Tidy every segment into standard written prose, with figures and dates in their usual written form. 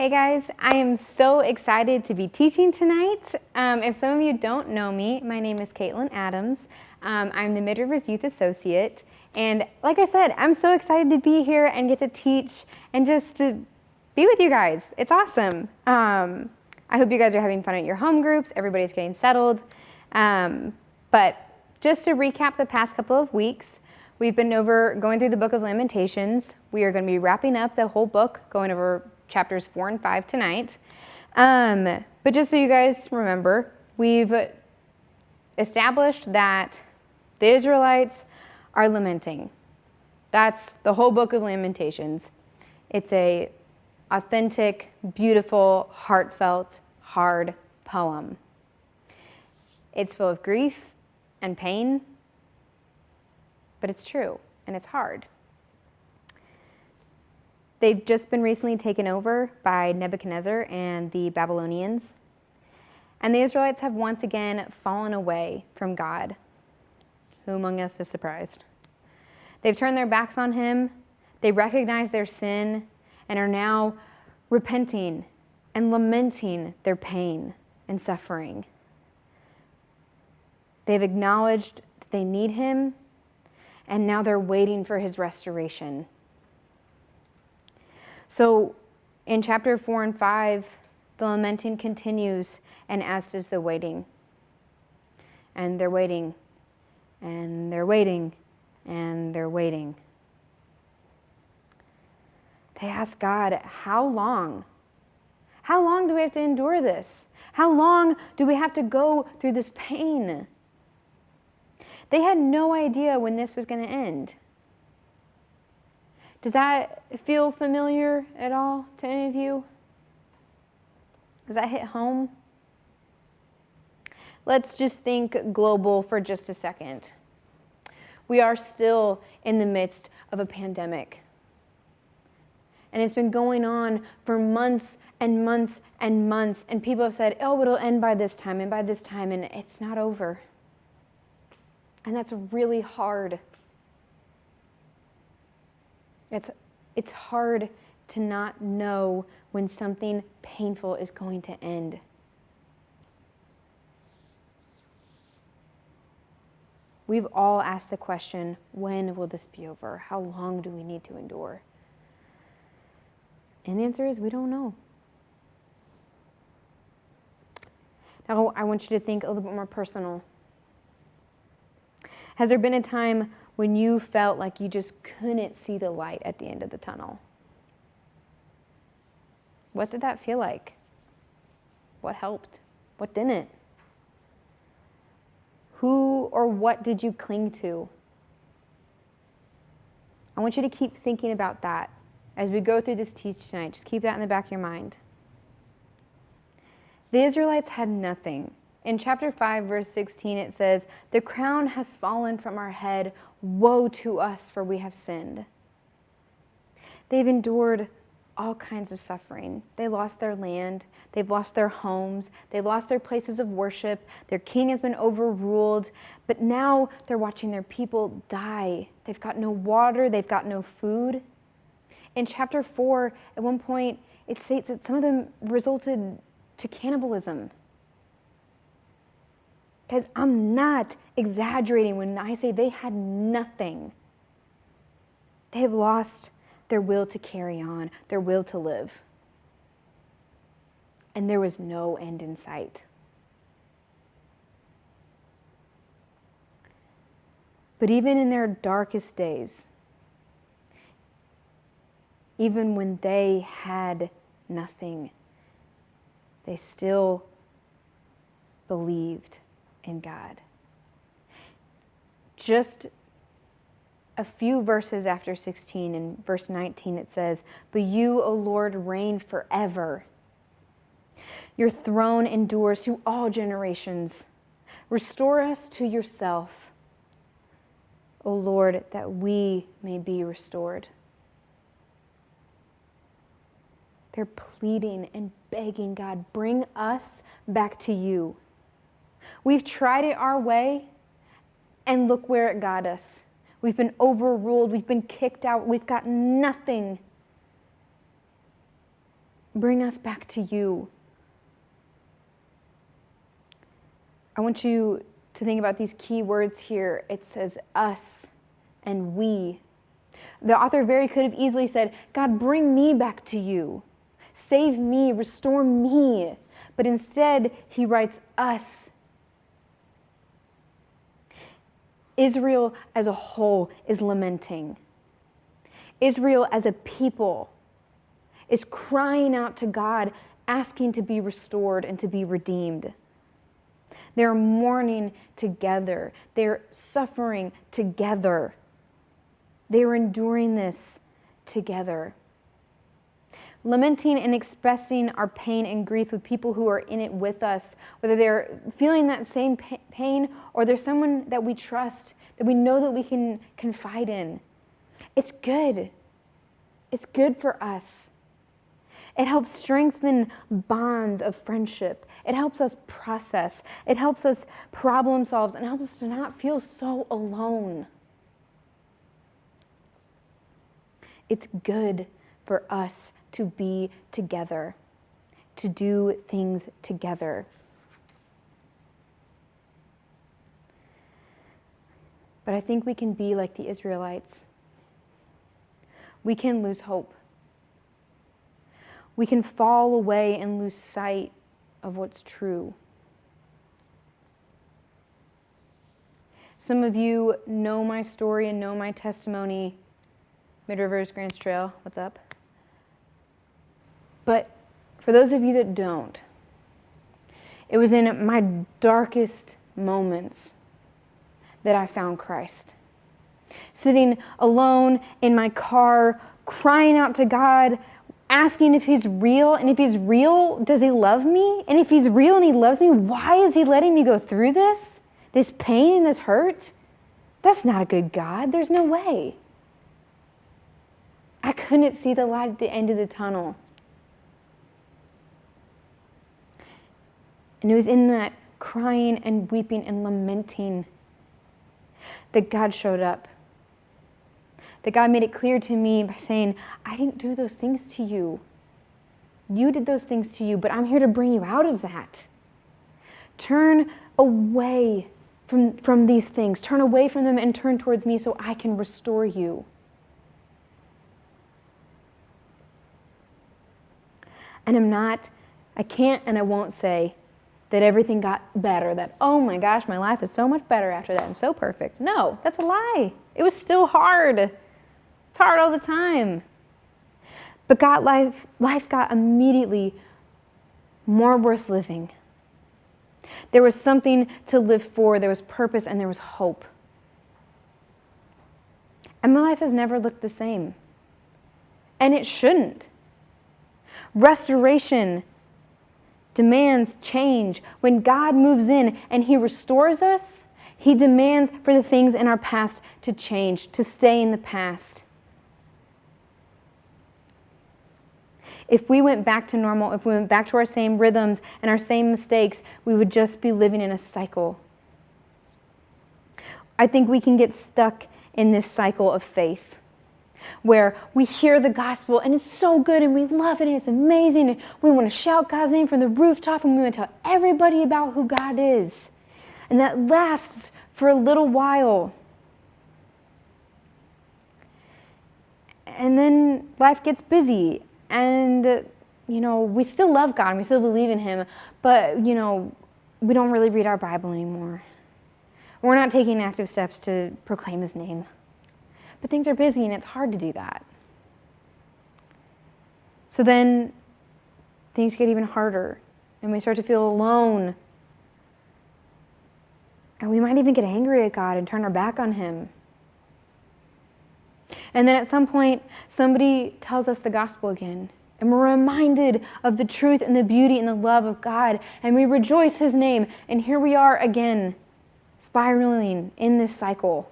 Hey guys, I am so excited to be teaching tonight. If some of you don't know me, my name is Caitlin Adams. I'm the Mid-Rivers Youth Associate, and like I said, I'm so excited to be here and get to teach and just to be with you guys. It's awesome. I hope you guys are having fun at your home groups, everybody's getting settled. But just to recap the past couple of weeks, we've been going through the book of Lamentations. We are going to be wrapping up the whole book, going over chapters 4 and 5 tonight. But just so you guys remember, we've established that the Israelites are lamenting. That's the whole book of Lamentations. It's a authentic, beautiful, heartfelt, hard poem. It's full of grief and pain, but it's true and it's hard. They've just been recently taken over by Nebuchadnezzar and the Babylonians. And the Israelites have once again fallen away from God. Who among us is surprised? They've turned their backs on him. They recognize their sin and are now repenting and lamenting their pain and suffering. They've acknowledged that they need him, and now they're waiting for his restoration. So in chapter 4 and 5, the lamenting continues, and as does the waiting. And they're waiting, and they're waiting, and they're waiting. They ask God, how long? How long do we have to endure this? How long do we have to go through this pain? They had no idea when this was going to end. Does that feel familiar at all to any of you? Does that hit home? Let's just think global for just a second. We are still in the midst of a pandemic. And it's been going on for months and months and months. And people have said, oh, it'll end by this time and by this time. And it's not over. And that's really hard. It's hard to not know when something painful is going to end. We've all asked the question, when will this be over? How long do we need to endure? And the answer is, we don't know. Now, I want you to think a little bit more personal. Has there been a time when you felt like you just couldn't see the light at the end of the tunnel? What did that feel like? What helped? What didn't? Who or what did you cling to? I want you to keep thinking about that as we go through this teach tonight. Just keep that in the back of your mind. The Israelites had nothing. In chapter 5, verse 16, it says, "The crown has fallen from our head. Woe to us, for we have sinned." They've endured all kinds of suffering. They lost their land. They've lost their homes. They lost their places of worship. Their king has been overruled. But now they're watching their people die. They've got no water. They've got no food. In chapter 4, at one point, it states that some of them resulted to cannibalism. Guys, I'm not exaggerating when I say they had nothing. They have lost their will to carry on, their will to live. And there was no end in sight. But even in their darkest days, even when they had nothing, they still believed in God. Just a few verses after 16, in verse 19, it says, "But you, O Lord, reign forever. Your throne endures through all generations. Restore us to yourself, O Lord, that we may be restored." They're pleading and begging God, bring us back to you. We've tried it our way, and look where it got us. We've been overruled. We've been kicked out. We've got nothing. bring us back to you. I want you to think about these key words here. It says us and we. The author very could have easily said, God, bring me back to you. Save me, restore me. But instead, he writes us. Israel as a whole is lamenting. Israel as a people is crying out to God, asking to be restored and to be redeemed. They're mourning together. They're suffering together. They're enduring this together. Lamenting and expressing our pain and grief with people who are in it with us, whether they're feeling that same pain or there's someone that we trust, that we know that we can confide in. It's good. It's good for us. It helps strengthen bonds of friendship. It helps us process. It helps us problem solve and helps us to not feel so alone. It's good for us to be together, to do things together. But I think we can be like the Israelites. We can lose hope. We can fall away and lose sight of what's true. Some of you know my story and know my testimony. Mid-Rivers, Grants Trail, what's up? But for those of you that don't, it was in my darkest moments that I found Christ. Sitting alone in my car, crying out to God, asking if he's real, and if he's real, does he love me? And if he's real and he loves me, why is he letting me go through this pain and this hurt? That's not a good God. There's no way. I couldn't see the light at the end of the tunnel. And it was in that crying and weeping and lamenting that God showed up. That God made it clear to me by saying, I didn't do those things to you. You did those things to you, but I'm here to bring you out of that. Turn away from these things. Turn away from them and turn towards me so I can restore you. And I can't and I won't say that everything got better, that, oh my gosh, my life is so much better after that. I'm so perfect. No, that's a lie. It was still hard. It's hard all the time. But life got immediately more worth living. There was something to live for, there was purpose, and there was hope. And my life has never looked the same. And it shouldn't. Restoration demands change. When God moves in and he restores us, he demands for the things in our past to change, to stay in the past. If we went back to normal, if we went back to our same rhythms and our same mistakes, we would just be living in a cycle. I think we can get stuck in this cycle of faith, where we hear the gospel and it's so good and we love it and it's amazing and we want to shout God's name from the rooftop and we want to tell everybody about who God is. And that lasts for a little while. And then life gets busy and, we still love God and we still believe in him, but, we don't really read our Bible anymore. We're not taking active steps to proclaim his name. But things are busy and it's hard to do that. So then things get even harder and we start to feel alone. And we might even get angry at God and turn our back on him. And then at some point, somebody tells us the gospel again. And we're reminded of the truth and the beauty and the love of God. And we rejoice his name. And here we are again, spiraling in this cycle.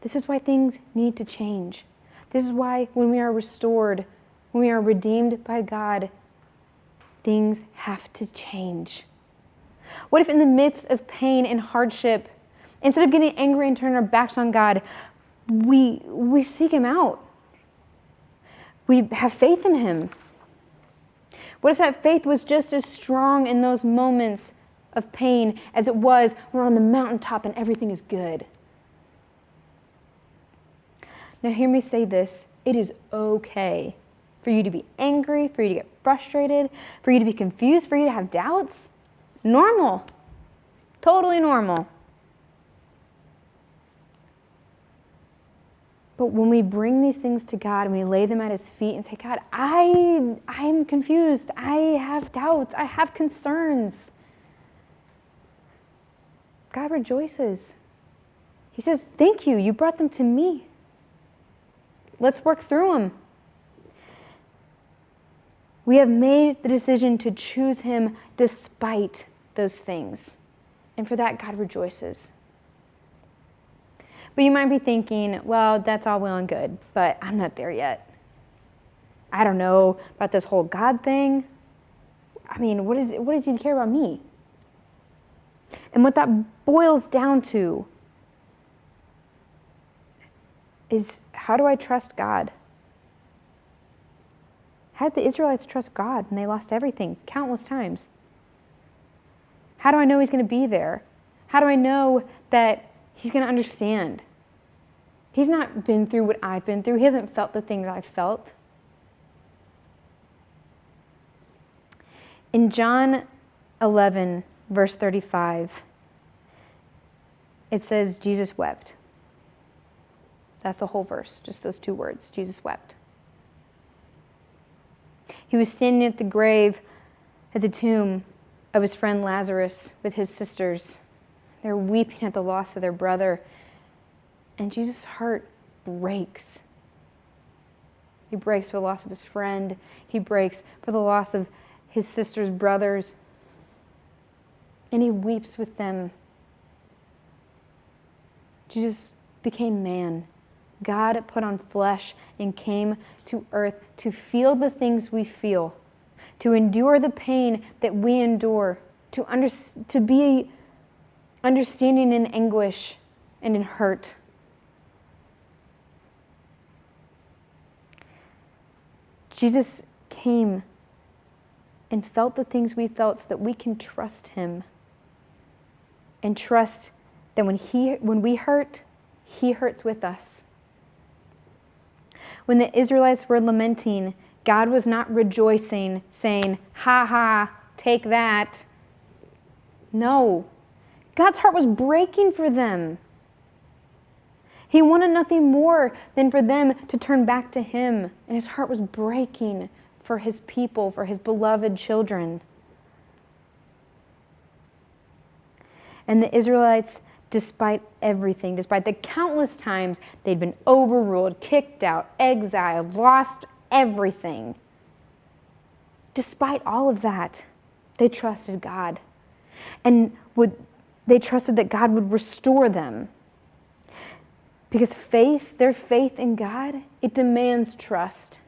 This is why things need to change. This is why when we are restored, when we are redeemed by God, things have to change. What if in the midst of pain and hardship, instead of getting angry and turning our backs on God, we seek him out? we have faith in him? What if that faith was just as strong in those moments of pain as it was when we're on the mountaintop and everything is good? Now hear me say this. It is okay for you to be angry, for you to get frustrated, for you to be confused, for you to have doubts. Normal. Totally normal. But when we bring these things to God and we lay them at his feet and say, God, I'm confused. I have doubts. I have concerns. God rejoices. He says, thank you. You brought them to me. Let's work through them. We have made the decision to choose him despite those things. And for that, God rejoices. But you might be thinking, well, that's all well and good, but I'm not there yet. I don't know about this whole God thing. I mean, what does he care about me? And what that boils down to is, how do I trust God? How did the Israelites trust God when they lost everything countless times? How do I know he's going to be there? How do I know that he's going to understand? He's not been through what I've been through. He hasn't felt the things I've felt. In John 11, verse 35, it says, Jesus wept. That's the whole verse, just those two words, Jesus wept. He was standing at the grave, at the tomb of his friend Lazarus with his sisters. They're weeping at the loss of their brother. And Jesus' heart breaks. He breaks for the loss of his friend. He breaks for the loss of his sister's brothers. And he weeps with them. Jesus became man. God put on flesh and came to earth to feel the things we feel, to endure the pain that we endure, to be understanding in anguish and in hurt. Jesus came and felt the things we felt so that we can trust him and trust that when we hurt, he hurts with us. When the Israelites were lamenting, God was not rejoicing, saying, ha ha, take that. No. God's heart was breaking for them. He wanted nothing more than for them to turn back to him. And his heart was breaking for his people, for his beloved children. And the Israelites, despite everything, despite the countless times they'd been overruled, kicked out, exiled, lost everything, despite all of that, they trusted God. And they trusted that God would restore them. Because their faith in God, it demands trust.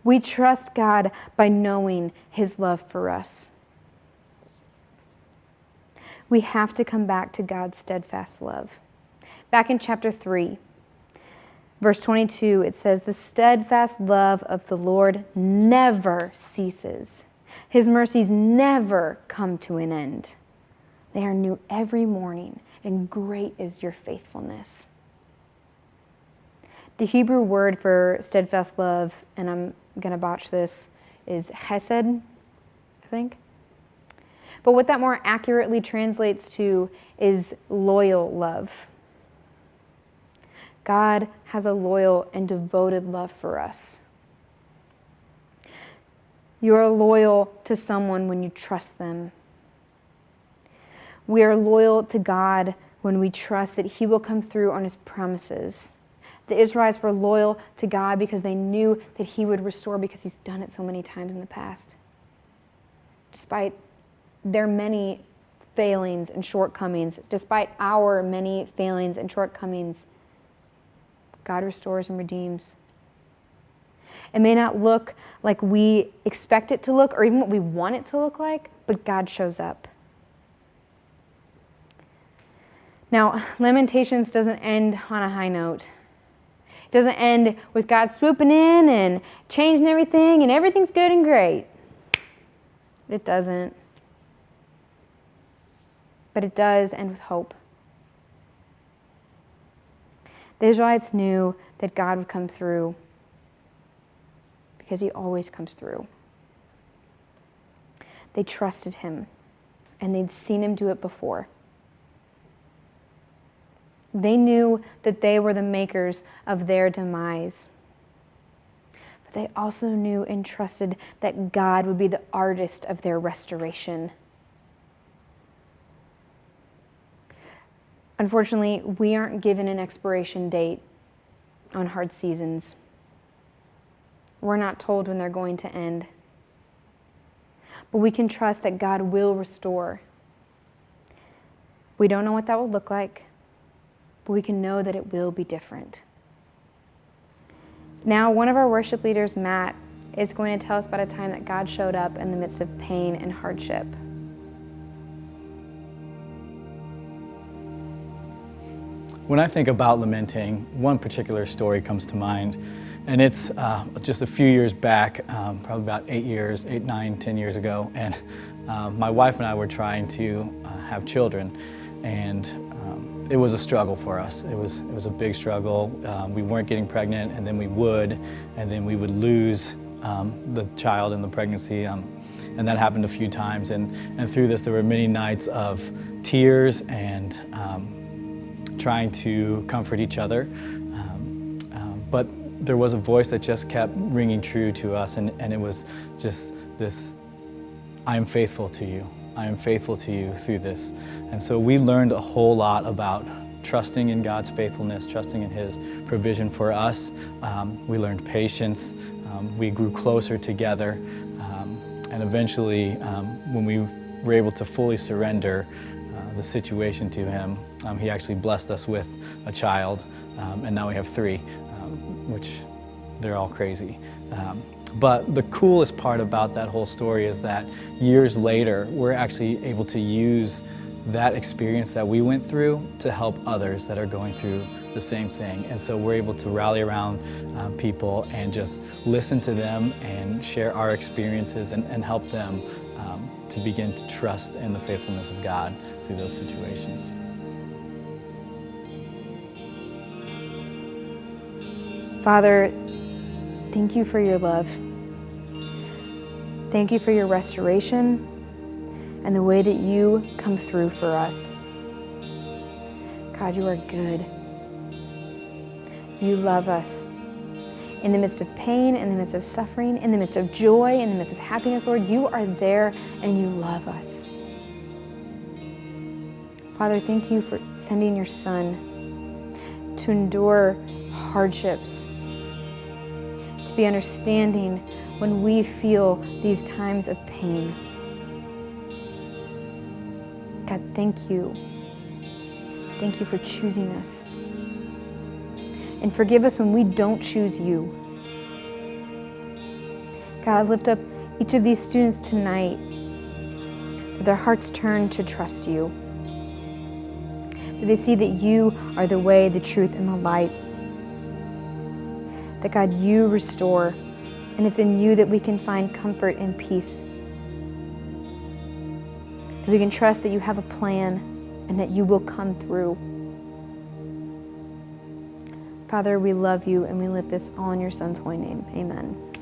We trust God by knowing his love for us. We have to come back to God's steadfast love. Back in chapter 3, verse 22, it says, the steadfast love of the Lord never ceases. His mercies never come to an end. They are new every morning, and great is your faithfulness. The Hebrew word for steadfast love, and I'm going to botch this, is hesed, I think. But what that more accurately translates to is loyal love. God has a loyal and devoted love for us. You are loyal to someone when you trust them. We are loyal to God when we trust that he will come through on his promises. The Israelites were loyal to God because they knew that he would restore because he's done it so many times in the past. Despite their many failings and shortcomings, despite our many failings and shortcomings, God restores and redeems. It may not look like we expect it to look or even what we want it to look like, but God shows up. Now, Lamentations doesn't end on a high note. doesn't end with God swooping in and changing everything and everything's good and great. It doesn't. But it does end with hope. The Israelites knew that God would come through because he always comes through. They trusted him, and they'd seen him do it before. They knew that they were the makers of their demise. But they also knew and trusted that God would be the artist of their restoration. Unfortunately, we aren't given an expiration date on hard seasons. We're not told when they're going to end. But we can trust that God will restore. We don't know what that will look like, but we can know that it will be different. Now, one of our worship leaders, Matt, is going to tell us about a time that God showed up in the midst of pain and hardship. When I think about lamenting, one particular story comes to mind, and it's just a few years back, probably about 10 years ago, and my wife and I were trying to have children, and it was a struggle for us. It was a big struggle. We weren't getting pregnant, and then we would lose the child in the pregnancy, and that happened a few times. And through this, there were many nights of tears and trying to comfort each other. But there was a voice that just kept ringing true to us, and it was just this, I am faithful to you. I am faithful to you through this. And so we learned a whole lot about trusting in God's faithfulness, trusting in his provision for us. We learned patience. We grew closer together. And eventually, when we were able to fully surrender the situation to him, he actually blessed us with a child. And now we have 3, which they're all crazy. But the coolest part about that whole story is that years later, we're actually able to use that experience that we went through to help others that are going through the same thing. And so we're able to rally around people and just listen to them and share our experiences and help them to begin to trust in the faithfulness of God through those situations. Father, thank you for your love. Thank you for your restoration and the way that you come through for us. God, you are good. You love us. In the midst of pain, in the midst of suffering, in the midst of joy, in the midst of happiness, Lord, you are there and you love us. Father, thank you for sending your Son to endure hardships, to be understanding when we feel these times of pain. God, thank you. Thank you for choosing us. And forgive us when we don't choose you. God, I lift up each of these students tonight, that their hearts turn to trust you, that they see that you are the way, the truth, and the light, that God, you restore, and it's in you that we can find comfort and peace, that we can trust that you have a plan and that you will come through. Father, we love you and we lift this all in your Son's holy name. Amen.